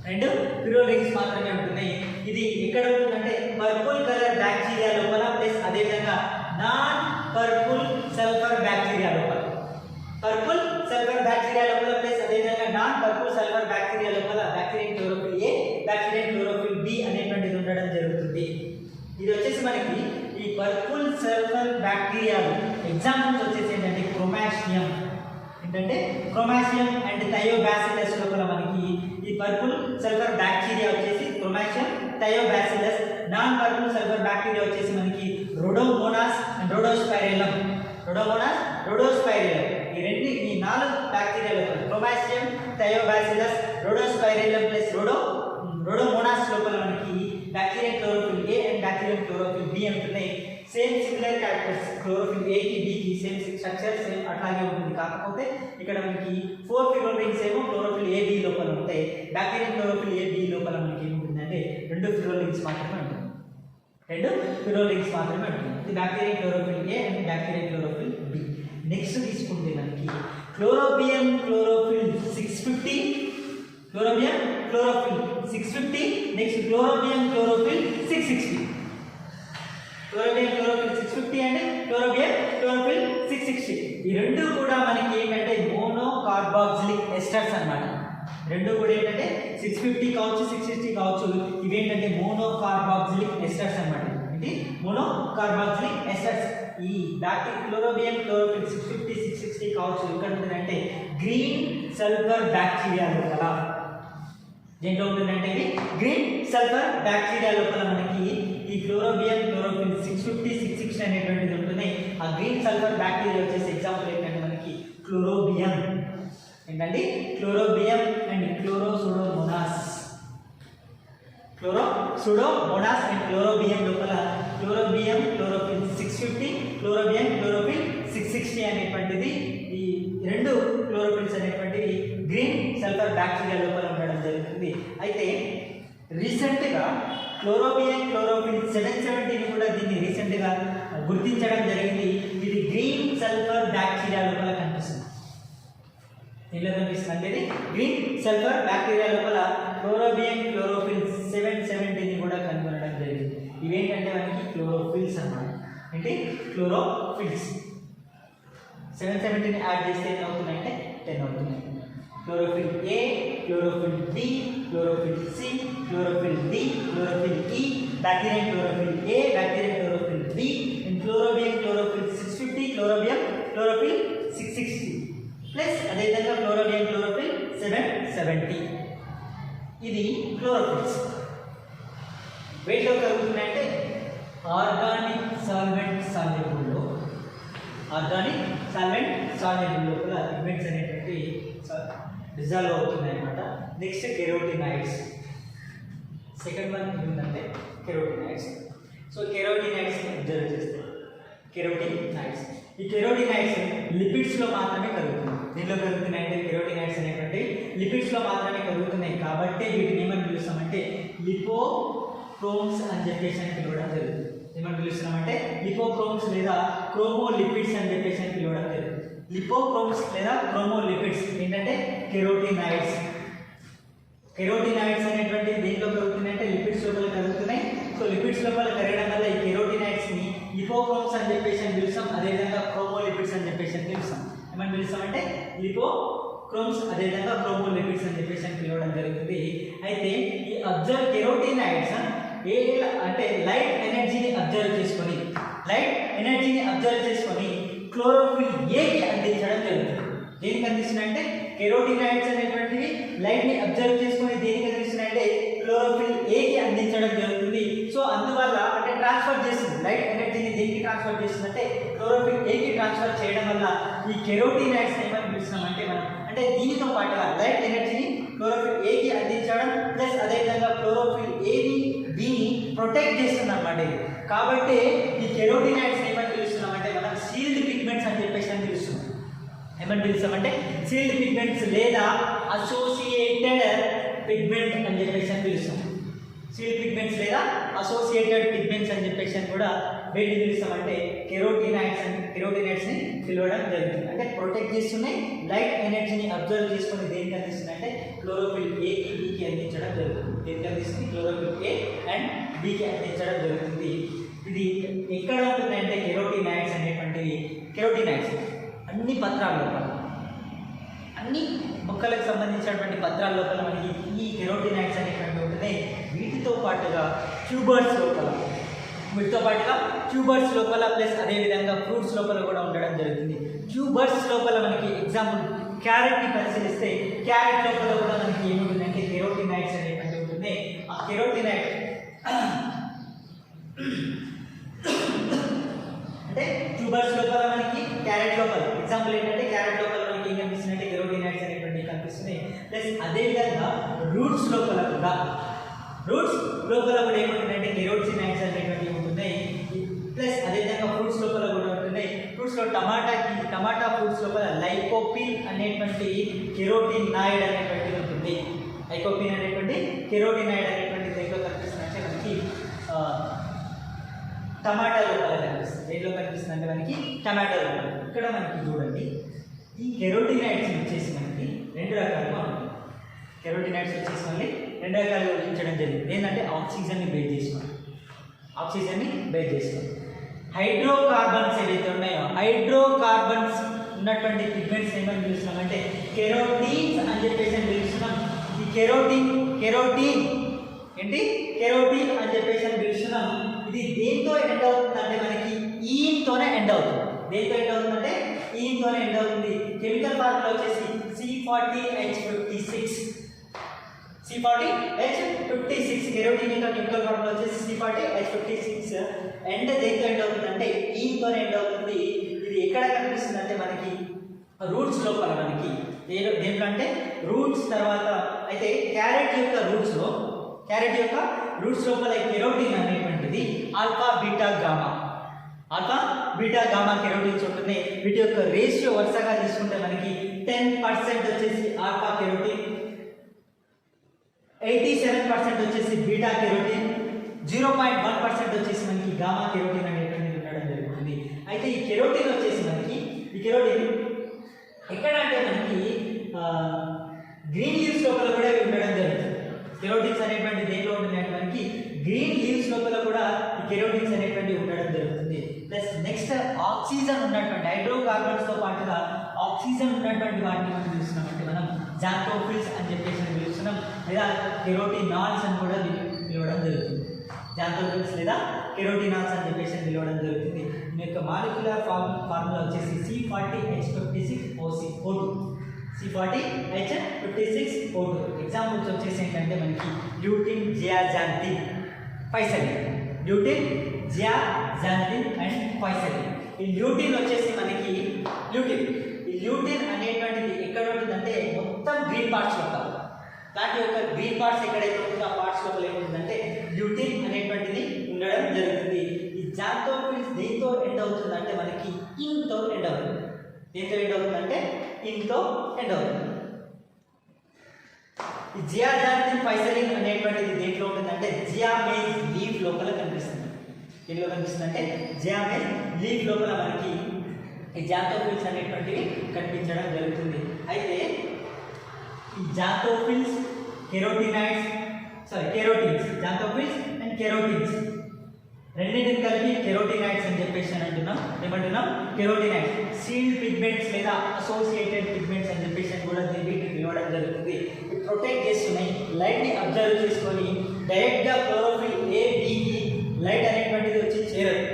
2 ఫిర్రోల్ రింగ్స్ మాత్రమే ఉంటున్నాయి. ఇది ఎక్కడ ఉంటుందంటే పర్పుల్ కలర్ బ్యాక్టీరియా లోపల ప్లస్ అదేవిధంగా నాన్ పర్పుల్ సల్ఫర్ బ్యాక్టీరియా లోపల, పర్పుల్ సల్ఫర్ బ్యాక్టీరియా లోపల ప్లస్ అదేవిధంగా నాన్ పర్పుల్ సల్ఫర్ బ్యాక్టీరియా లోపల బ్యాక్టీరియా క్లోరోఫిల్ ఏ బ్యాక్టీరియా క్లోరోఫిల్ బి అనేటువంటిది ఉండడం జరుగుతుంది. ఇది వచ్చేసి మనకి ఈ పర్పుల్ సల్ఫర్ బ్యాక్టీరియాలు ఎగ్జాంపుల్స్ వచ్చేసి ఏంటంటే క్రోమాషియం, ఏంటంటే క్రోమాషియం అండ్ థయోబాసిలస్ లోపల మనకి ఈ పర్పుల్ సల్ఫర్ బ్యాక్టీరియా వచ్చేసి క్రోమాషియం థయోబాసిలస్, నాన్ పర్పుల్ సల్ఫర్ బ్యాక్టీరియా వచ్చేసి మనకి రొడోమోనాస్ అండ్ రోడోస్పైరేలం, రోడోస్పైరేలం. ఈ 4 బ్యాక్టీరియాలు క్రోమాషియం థయోబాసిలస్ రోడోస్పైరేలం ప్లస్ రోడోమోనాస్ లోపల మనకి bacteria chlorophyll A and bacteria chlorophyll b ఉంటున్నాయి. సేమ్ సిమిలర్ క్యారెక్టర్స్, క్లోరోఫిల్ ఏకి బికి సేమ్ స్ట్రక్చర్ సేమ్ అట్లాగే ఉంటుంది. కాకపోతే ఇక్కడ మనకి 4 ఫిర్రోల్ రింగ్స్ ఏమో క్లోరోఫిల్ ఏ బి లోపల ఉంటాయి, బ్యాక్టీరియా క్లోరోఫిల్ ఏ బి లోపల మనకి ఏముంటుందంటే 2 ఫిర్రోల్ రింగ్స్ మాత్రమే ఉంటుంది, 2 ఫిర్రోల్ రింగ్స్ మాత్రమే ఉంటుంది. ఇది bacteria chlorophyll A and bacteria chlorophyll B. Next తీసుకుంటే మనకి chlorobium chlorophyll 650, chlorobium chlorophyll 650, next chlorobium chlorophyll 660, chlorobium chlorophyll 650 and chlorobium chlorophyll 660. ఈ రెండు కూడా మనకి ఏంటంటే మోనో కార్బాక్సిలిక్ ఎస్టర్స్ అన్నమాట. రెండు కూడా ఏంటంటే 650 కావచ్చు 660 కావచ్చు, ఇవేంటంటే మోనో కార్బాక్సిలిక్ ఎస్టర్స్ అన్నమాట. ఇది మోనో కార్బాక్సిలిక్ ఎస్టర్స్. ఈ క్లోరోబియం క్లోరోఫిల్ 650 660 కావచ్చు ఇక్కడ ఉంటుందంటే గ్రీన్ సల్ఫర్ బ్యాక్టీరియా లోపల, దేంట్లో ఉంటుందంటే ఇది గ్రీన్ సల్ఫర్ బ్యాక్టీరియా లోపల మనకి ఈ క్లోరోబియం క్లోరోఫిల్ 650 660 అనేటువంటిది ఉంటుంది. ఆ గ్రీన్ సల్ఫర్ బ్యాక్టీరియా వచ్చేసి ఎగ్జాంపుల్ ఏంటంటే మనకి క్లోరోబియం, ఏంటంటే క్లోరోబియం అండ్ క్లోరోసూడోమోనాస్ అండ్ క్లోరోబియం లోపల క్లోరోబియం క్లోరోఫిల్ 650 క్లోరోబియం క్లోరోఫిల్ 660 అనేటువంటిది ఈ 2 క్లోరోఫిల్స్ అనేటువంటివి గ్రీన్ సల్ఫర్ బ్యాక్టీరియా లోపల ఉండడం జరుగుతుంది. అయితే రీసెంట్గా క్లోరోబియం క్లోరోఫిల్ 770 కూడా దీన్ని రీసెంట్గా గుర్తించడం జరిగింది. ఇది గ్రీన్ సల్ఫర్ బ్యాక్టీరియా లోపల కనిపిస్తుంది, దీనిలో కనిపిస్తుంది అంటే ఇది గ్రీన్ సల్ఫర్ బ్యాక్టీరియా లోపల క్లోరోబియం క్లోరోఫిల్ 770 కూడా కనుగొనడం జరిగింది. ఇవేంటంటే మనకి క్లోరోఫిల్స్ అన్నమాట, ఏంటి క్లోరోఫిల్స్. 770 యాడ్ చేస్తే ఎన్ని అవుతున్నాయంటే 10 అవుతున్నాయి. Chlorophyll A, chlorophyll B, chlorophyll C, chlorophyll D, chlorophyll E, bacteria chlorophyll A, bacteria chlorophyll B, chlorobium chlorophyll 650, chlorobium chlorophyll 660 plus అదేవిధంగా క్లోరోబియం క్లోరోఫిల్ 770. ఇది క్లోరోఫిల్స్. వేటిలో కలుగుతున్నాయంటే ఆర్గానిక్ సాల్వెంట్ సాల్యుబుల్లో, ఆర్గానిక్ సాల్వెంట్ సాల్యుబుల్ లోపల పిగ్మెంట్స్ అనేటువంటి డిజాల్వ్ అవుతున్నాయి అన్నమాట. Next carotenoids, second one ఏంటంటే కెరోటినాయిడ్స్. సో కెరోటినాయిడ్స్ అబ్జర్వ్ చేస్తే కెరోటినాయిడ్స్, ఈ కెరోటినాయిడ్స్ లిపిడ్స్లో మాత్రమే కలుగుతుంది. దీనిలో కలుగుతున్నాయి అంటే కెరోటినాయిడ్స్ అనేటువంటి లిపిడ్స్లో మాత్రమే కలుగుతున్నాయి. కాబట్టి వీటిని ఏమని పిలుస్తామంటే లిపోక్రోమ్స్ అని చెప్పేసి అని పిలవడం జరుగుతుంది. ఏమని పిలుస్తున్నామంటే లిపోక్రోమ్స్ లేదా క్రోమోలిపిడ్స్ అని చెప్పేసి అని పిలవడం జరుగుతుంది. లిపోక్రోమ్స్ లేదా క్రోమోలిపిడ్స్ ఏంటంటే కెరోటినాయిడ్స్. కెరోటినాయిడ్స్ అనేటువంటి దేంట్లో కలుగుతున్నాయంటే లిపిడ్స్ లోపల కలుగుతున్నాయి. సో లిపిడ్స్ లోపల కరగడం వల్ల ఈ కెరోటినాయిడ్స్ని లిపోక్రోమ్స్ అని చెప్పేసి అని పిలుస్తాం, అదేవిధంగా క్రోమోలిపిడ్స్ అని చెప్పేసి అని పిలుస్తాం. ఏమని పిలుస్తామంటే లిపోక్రోమ్స్ అదేవిధంగా క్రోమోలిపిడ్స్ అని చెప్పేసి అని పిలవడం జరుగుతుంది. అంటే లైట్ ఎనర్జీని అబ్జర్వ్ చేసుకొని క్లోరోఫిల్ ఏకి అందించడం జరుగుతుంది. దేనికి అందిస్తున్నాయంటే కెరోటినాయిడ్స్ అనేటువంటివి లైట్ ని అబ్జర్వ్ చేసుకొని దేనికి అందిస్తున్నాయంటే క్లోరోఫిల్ ఏకి అందించడం జరుగుతుంది. సో అందువల్ల అంటే ట్రాన్స్ఫర్ చేస్తుంది, లైట్ ఎనర్జీని దేనికి ట్రాన్స్ఫర్ చేస్తుందంటే క్లోరోఫిల్ ఏకి ట్రాన్స్ఫర్ చేయడం వల్ల ఈ కెరోటినాయిడ్స్ ఏమని పిలుస్తున్నామంటే మనం అంటే దీనితో పాటుగా లైట్ ఎనర్జీని క్లోరోఫిల్ ఏకి అందించడం ప్లస్ అదేవిధంగా క్లోరోఫిల్ ఏని దీన్ని ప్రొటెక్ట్ చేస్తుంది అన్నమాట. కాబట్టి ఈ కెరోటినాయిడ్స్ ఏమని పిలుస్తున్నామంటే మనం సీల్డ్ పిగ్మెంట్స్ అని చెప్పేసి అని పిలుస్తున్నాం. ఏమని పిలుస్తామంటే సీల్డ్ పిగ్మెంట్స్ లేదా అసోసియేటెడ్ పిగ్మెంట్ అని చెప్పేసి అని పిలుస్తాం. సీల్డ్ పిగ్మెంట్స్ లేదా అసోసియేటెడ్ పిగ్మెంట్స్ అని చెప్పేసి అని కూడా వేటిని పిలుస్తామంటే కెరోటినాయిడ్స్ని పిలవడం జరుగుతుంది. అంటే ప్రొటెక్ట్ చేస్తున్నాయి, లైట్ ఎనర్జీని అబ్జర్వ్ చేసుకుని దేనికి అందిస్తున్నాయి అంటే క్లోరోఫిల్ ఏకి బీకి అందించడం జరుగుతుంది. దేనికి అందిస్తుంది క్లోరోఫిల్ ఏ అండ్ బీకి అందించడం జరుగుతుంది. ఇది ఎక్కడ ఉంటుందంటే కెరోటినాయిడ్స్ అనేటువంటివి కెరోటినాయిడ్స్ అన్ని పత్రాల లోపల, అన్ని మొక్కలకు సంబంధించినటువంటి పత్రాల లోపల మనకి ఈ కెరోటినాయిడ్స్ అనేటువంటి ఉంటున్నాయి. వీటితో పాటుగా ట్యూబర్స్ లోపల ప్లస్ అదేవిధంగా ఫ్రూట్స్ లోపల కూడా ఉండడం జరుగుతుంది. ట్యూబర్స్ లోపల మనకి ఎగ్జాంపుల్ క్యారెట్ని పరిశీలిస్తే క్యారెట్ లోపల కూడా మనకి ఏముంటుందంటే కెరోటినాయిడ్స్ అనేటువంటి ఉంటుంది. ఆ కెరోటినాయిడ్ అంటే ట్యూబర్స్ లోపల మనకి క్యారెట్ లోపల ఎగ్జాంపుల్ ఏంటంటే క్యారెట్ లోపల మనకి ఏం కనిపిస్తుందంటే కెరోటినాయిడ్స్ అనేటువంటి కనిపిస్తున్నాయి. ప్లస్ అదేవిధంగా రూట్స్ లోపల కూడా ఏముంటుందంటే కెరోటినాయిడ్స్ అనేటువంటివి ఉంటున్నాయి. ప్లస్ అదేవిధంగా ఫ్రూట్స్ లోపల కూడా ఉంటున్నాయి. ఫ్రూట్స్లో టమాటా ఫ్రూట్స్ లోపల లైకోపిన్ అనేటువంటి కెరోటినాయిడ్ అనేటువంటిది ఉంటుంది. లైకోపిన్ అనేటువంటి కెరోటినాయిడ్ అనేటువంటి దేంట్లో కనిపిస్తుందంటే మనకి టమాటా లోపల కనిపిస్తుంది. దేంట్లో కనిపిస్తుంది అంటే మనకి టమాటా లోపల. ఇక్కడ మనకి చూడండి ఈ కెరోటినాయిడ్స్ వచ్చేసి మనకి రెండు రకాలుగా ఉంటుంది. కెరోటినాయిడ్స్ వచ్చేసి మళ్ళీ రెండు రకాలుగా గుర్తించడం జరిగింది. ఏంటంటే ఆక్సిజన్ని బేస్ చేసుకొని హైడ్రోకార్బన్స్ ఏదైతే ఉన్నాయో హైడ్రోకార్బన్స్ ఉన్నటువంటి పిగ్మెంట్స్ ఏమని పిలుస్తున్నామంటే కెరోటీన్స్ అని చెప్పేసి అని పిలుస్తున్నాం. ఈ కెరోటీన్ అని చెప్పేసి అని పిలుస్తున్నాం. ఇది దేంతో ఎండ్ అవుతుందంటే మనకి ఈన్తోనే ఎండ్ అవుతుంది. దేంతో ఎండ్ అవుతుందంటే ఈన్తోనే ఎండ్ అవుతుంది. కెమికల్ ఫార్ములా వచ్చేసి C40H56 కెరోటిన్ యొక్క కెమికల్ ఫార్ములా వచ్చేసి C40H56 ఎండ్ దేంతో ఎండ్ అవుతుందంటే ఈన్తోనే ఎండ్ అవుతుంది. ఇది ఎక్కడ కనిపిస్తుంది అంటే మనకి రూట్స్ లోపల మనకి దేంట్లో అంటే రూట్స్ తర్వాత అయితే క్యారెట్ యొక్క రూట్స్ లోపల కెరోటిన్ అనేటువంటిది ఆల్ఫా బీటా గామా కెరోటిన్స్ ఉంటుంది. వీటి యొక్క రేషియో వరుసగా తీసుకుంటే మనకి 10% వచ్చేసి ఆల్ఫా కెరోటిన్, 87% వచ్చేసి బీటా కెరోటిన్, 0.1% వచ్చేసి మనకి గామా కెరోటిన్ అనేటువంటిది ఉండడం జరుగుతుంది. అయితే ఈ కెరోటిన్ వచ్చేసి మనకి ఎక్కడ అంటే మనకి గ్రీన్ లీవ్స్ లోపల కూడా ఉండడం జరుగుతుంది. కెరోటిన్స్ అనేటువంటి దేంట్లో ఉంటున్నాయి మనకి గ్రీన్ లీవ్స్ లోపల కూడా ఈ కెరోటిన్స్ అనేటువంటి ఉండడం జరుగుతుంది. ప్లస్ నెక్స్ట్ ఆక్సిజన్ ఉన్నటువంటి హైడ్రోకార్బన్స్తో పాటుగా ఆక్సిజన్ ఉన్నటువంటి వాటిని మనం పిలుస్తున్నాం అంటే మనం జాంతోఫిల్స్ అని చెప్పేసి పిలుస్తున్నాం, లేదా కెరోటినాల్స్ అని కూడా పిలవడం జరుగుతుంది. జాంతోఫిల్స్ లేదా కెరోటినాల్స్ అని చెప్పేసి పిలవడం జరుగుతుంది. దీని యొక్క మాలిక్యులర్ ఫార్ములా వచ్చేసి C40H56O2. ఎగ్జాంపుల్స్ వచ్చేసి ఏంటంటే మనకి ల్యూటిన్, జియాజాంతిన్, పైసలిన్ అండ్ పైసలిన్. ఈ ల్యూటిన్ వచ్చేసి మనకి ల్యూటిన్ అనేటువంటిది ఎక్కడ ఉంటుందంటే మొత్తం గ్రీన్ పార్ట్స్ లోపల. దాని యొక్క గ్రీన్ పార్ట్స్ ఎక్కడైతే ఉంటుందో ఆ పార్ట్స్ లోపల ఏముంటుందంటే ల్యూటిన్ అనేటువంటిది ఉండడం జరుగుతుంది. ఈ జాంతోఫిల్స్ దేంతో ఎండ్ అవుతుందంటే మనకి ఇన్తో ఎండ్ అవుతుంది. దేంతో ఎండ్ అవుతుందంటే ఇన్తో ఎండ్ అవుతుంది. ఈ జియాజాంతిన్, పైసలిన్ అనేటువంటిది దేంట్లో ఉంటుందంటే జియామేజ్ లీఫ్ లోపల కనిపిస్తుంది. దేంట్లో కనిపిస్తుంది అంటే జియామేజ్ లీఫ్ లోపల మనకి ఈ జాంతోఫిల్స్ అనేటువంటివి కనిపించడం జరుగుతుంది. అయితే ఈ జాంతోఫిల్స్ జాంతోఫిల్స్ అండ్ కెరోటిన్స్ రెండింటిని కలిపి కెరోటినాయిడ్స్ అని చెప్పేసి అంటున్నాం. ఏమంటున్నాం? కెరోటినాయిడ్స్. సీల్డ్ పిగ్మెంట్స్ లేదా అసోసియేటెడ్ పిగ్మెంట్స్ అని చెప్పేసి కూడా వీటిని పిలవడం జరుగుతుంది. ప్రొటెక్ట్ చేస్తున్నాయి, లైట్ని అబ్జర్వ్ చేసుకొని డైరెక్ట్గా క్లోరోఫిల్ ఏ, బికి లైట్ అనేటువంటిది వచ్చి చేరదు.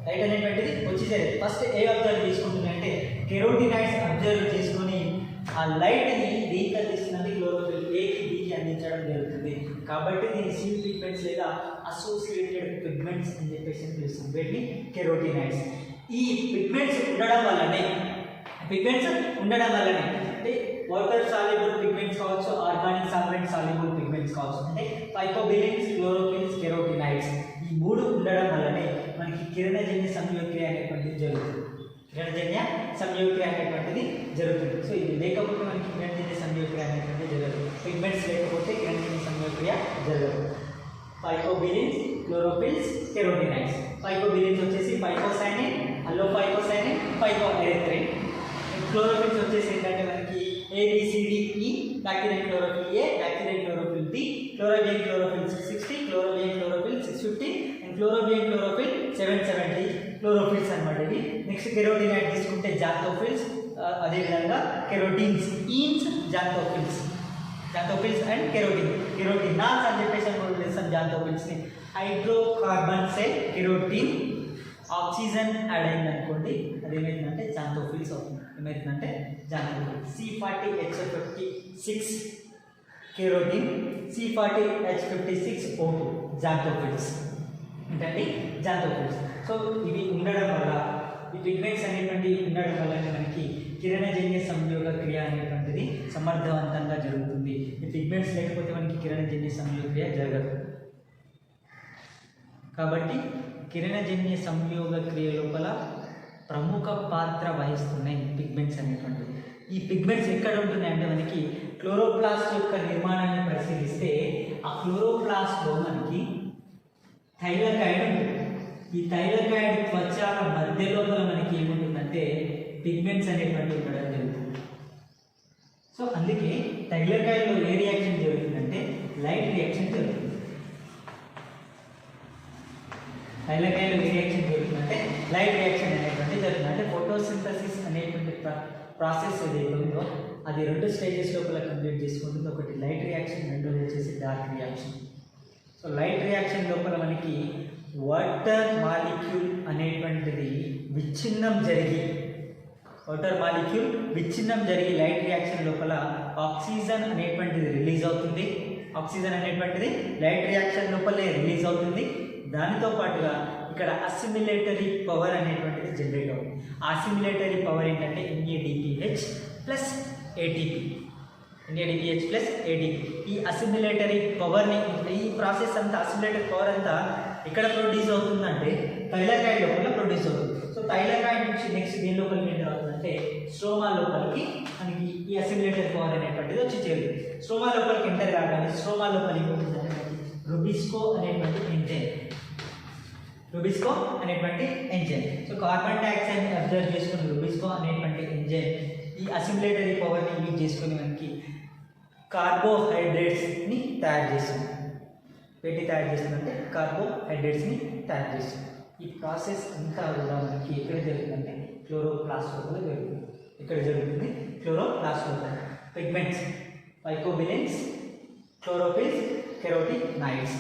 లైట్ అనేటువంటిది వచ్చి చేరదు. ఫస్ట్ ఏ అబ్జర్వ్ చేసుకుంటుంది అంటే కెరోటినాయిడ్స్ అబ్జర్వ్ చేసుకొని ఆ లైట్ని దేనికి అందిస్తుందంటే క్లోరోఫిల్ ఏకి బీకి అందించడం జరుగుతుంది. కాబట్టి దీన్ని సీల్ పిగ్మెంట్స్ లేదా అసోసియేటెడ్ పిగ్మెంట్స్ అని చెప్పేసి పిలుస్తుంది. వీటిని కెరోటినాయిడ్స్. ఈ పిగ్మెంట్స్ ఉండడం వల్లనే అంటే వాటర్ సాల్యుబుల్ పిగ్మెంట్స్ కావచ్చు, ఆర్గానిక్ సాల్వెంట్ సాల్యుబుల్ పిగ్మెంట్స్ కావచ్చు, అంటే ఫైకోబిలిన్స్, క్లోరోఫిల్స్, కెరోటినాయిడ్స్ ఈ మూడు ఉండడం వల్లనే మనకి కిరణజన్య సంయోగక్రియ అనేటువంటిది జరుగుతుంది. సో ఇది లేకపోతే మనకి కిరణజన్య సంయోగక్రియ అనేటువంటిది జరగదు. పిగ్మెంట్స్ లేకపోతే కిరణజన్య సంయోగక్రియ జరగదు. ఫైకోబిలిన్స్, క్లోరోఫిల్స్, కెరోటినాయిడ్స్. ఫైకోబిలిన్స్ వచ్చేసి ఫైకోసైనిన్, అల్లోఫైకోసైనిన్, ఫైకోఎరిథ్రిన్. క్లోరోఫిల్స్ వచ్చేసి ఏంటంటే మనకి ABCDE, bacterial chlorophyll A, bacterial chlorophyll B, chlorobium chlorophyll 660, chlorobium chlorophyll 650 and chlorobium chlorophyll 770 chlorophylls అన్నమాట ఇవి. నెక్స్ట్ కెరోటినాయిడ్ తీసుకుంటే జాంతోఫిల్స్, అదేవిధంగా కెరోటిన్స్, ఈన్స్, జాంతోఫిల్స్ అండ్ కెరోటినాల్స్ అని చెప్పేసి మనం చేస్తాం జాంతోఫిల్స్ని. హైడ్రోకార్బన్స్ కెరోటిన్, ఆక్సిజన్ యాడ్ అయింది అనుకోండి, అది ఏమైతుందంటే జాంతోఫిల్స్ అవుతుంది. ఏమైతుందంటే xanthophylls. C40H56 carotene, C40H56O2 xanthophylls. ఏంటండి జాంతోఫిల్స్. సో ఇవి ఉండడం వల్ల, ఈ పిగ్మెంట్స్ అనేటువంటి ఉండడం వల్ల మనకి కిరణజన్య సంయోగ క్రియ అనేటువంటిది సమర్థవంతంగా జరుగుతుంది. ఈ పిగ్మెంట్స్ లేకపోతే మనకి కిరణజన్య సంయోగ క్రియ జరగదు. కాబట్టి కిరణజన్య సంయోగ క్రియ లోపల ప్రముఖ పాత్ర వహిస్తున్నాయి పిగ్మెంట్స్ అనేటువంటివి. ఈ పిగ్మెంట్స్ ఎక్కడ ఉంటున్నాయి అంటే మనకి క్లోరోప్లాస్ట్ యొక్క నిర్మాణాన్ని పరిశీలిస్తే ఆ క్లోరోప్లాస్ట్లో మనకి థైలకాయిడ్ ఉంటుంది. ఈ థైలకాయిడ్ త్వచాల మధ్య లోపల మనకి ఏముంటుందంటే పిగ్మెంట్స్ అనేటువంటి ఉండడం జరుగుతుంది. సో అందుకే థైలకాయిడ్లో ఏ రియాక్షన్ జరుగుతుందంటే లైట్ రియాక్షన్ జరుగుతుంది. థైలకాయిడ్లో ఏ రియాక్షన్ జరుగుతుందంటే లైట్ రియాక్షన్ అనేటువంటి జరుగుతుంది. అంటే ఫోటోసింథసిస్ అనేటువంటి ప్రాసెస్ ఏదైతే ఉందో అది 2 స్టేజెస్ లోపల కంప్లీట్ చేసుకుంటుంది. ఒకటి లైట్ రియాక్షన్, రెండోది వచ్చేసి dark reaction. So light reaction లోపల మనకి వాటర్ మాలిక్యూల్ అనేటువంటిది విచ్ఛిన్నం జరిగి లైట్ రియాక్షన్ లోపల ఆక్సిజన్ అనేటువంటిది రిలీజ్ అవుతుంది. లైట్ రియాక్షన్ లోపలే రిలీజ్ అవుతుంది. దానితో పాటుగా ఇక్కడ అసిమిలేటరీ పవర్ అనేటువంటిది జనరేట్ అవుతుంది. అసిమిలేటరీ పవర్ ఏంటంటే NADPH ప్లస్ ATP. ఈ అసిమిలేటరీ పవర్ని, ఈ ప్రాసెస్ అంతా, అసిమిలేటరీ పవర్ అంతా ఇక్కడ ప్రొడ్యూస్ అవుతుందంటే థైలకాయిడ్ లోపల ప్రొడ్యూస్ అవుతుంది. సో థైలకాయిడ్ నుంచి నెక్స్ట్ దేని లోపలికి ఎంటర్ అవుతుందంటే స్ట్రోమా లోపలికి మనకి ఈ అసిమిలేటరీ పవర్ అనేటువంటిది వచ్చి చేరుతుంది. స్ట్రోమా లోపలికి ఎంటర్ కాగానే స్ట్రోమా లోపలికి ఉంటుందంటే రుబిస్కో అనేటువంటి enzyme. So carbon dioxide observe చేసుకుని రుబిస్కో అనేటువంటి ఎంజైమ్ ఈ అసిమిలేటరీ పవర్ని యూజ్ చేసుకుని మనకి కార్బోహైడ్రేట్స్ని తయారు చేస్తుంది. కార్బోహైడ్రేట్స్ని తయారు చేస్తుంది. ఈ ప్రాసెస్ అంతా కూడా మనకి ఎక్కడ జరుగుతుందంటే క్లోరోప్లాస్ట్ లోపల జరుగుతుంది. Pigments, ఫైకోబిలిన్స్, chlorophylls, carotenoids